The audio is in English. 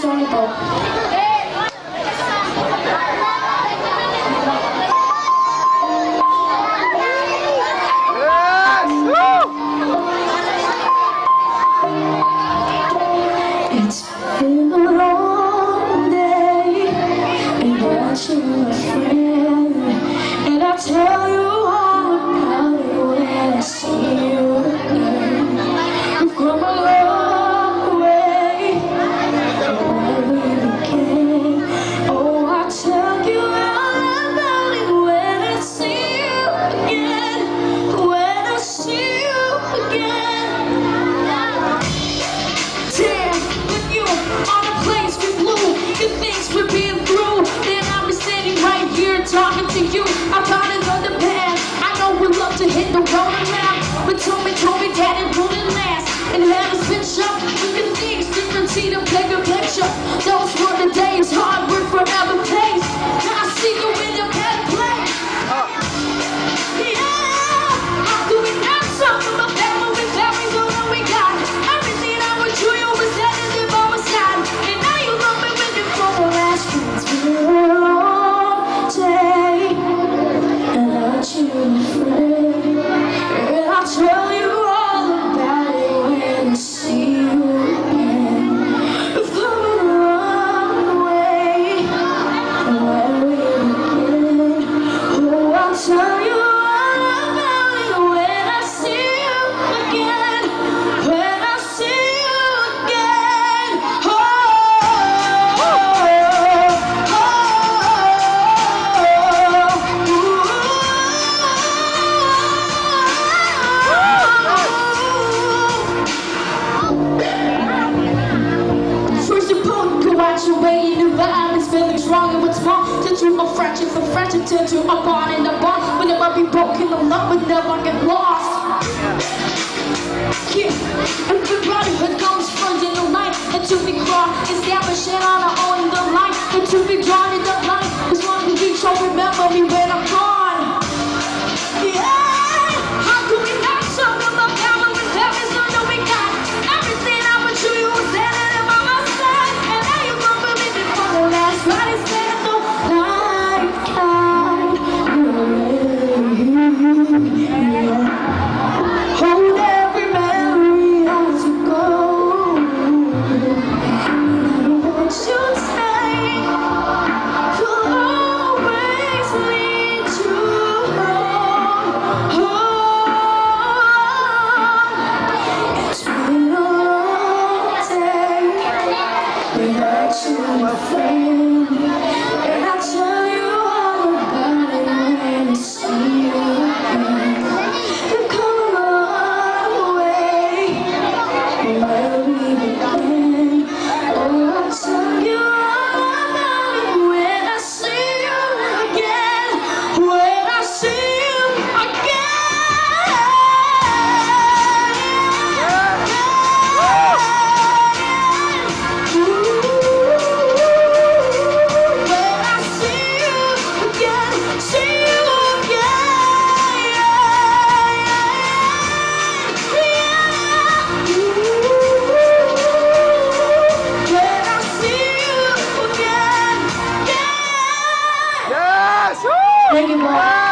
Stony Brook. It's been a long day without you, my friend, and I'll tell you all about it when I see you again. We've come a long way from where we began. Oh, I'll tell you all about it when I see you again. When I see you again. Damn, with you on a place we flew, the things we've been through, then I'll be standing right here talking to you about another path. I know we love to hit the road around, but told me that it wouldn't last. And heaven's been shut, look at things different, see the bigger picture. Those were the days, hard work forever pays. Now I see you in a better place. Yeah, how could we not talk about family with everything that we got? Everything I would do, you was edited by my side. And now you love me with your phone last. It's been a long day, and I'll you, my friend, and I'll tell you all about it when I see you again. We've come a long way from where we began. Oh, I'll tell you all about it when I see you again. When I see you again. First you go out your way in the violence, feelings wrong and what's wrong. Turn to a fraction, from fraction turn to a bond, and the bond will never be broken. The love will never get lost. Yeah, everybody who goes first in the light, and to be crossed, establishing on our own in the light, and to be drawn in the light. As long as you shall remember me when I'm gone. Yeah, how could we not talk about family with everything that we got? Everything I would do, you was standing by my side, and now you love me before the last ride is there. No night kind, hold every memory as you go. And what you take will always lead you home. It's been a long day without you, my friend, and I'll tell you all about it when I see you again. We've come a long way from where we began. Oh, I'll tell you all about it when I see you again. When I see you again. When I see you again, see you when I see you again, yeah. Yes! Thank you, boy.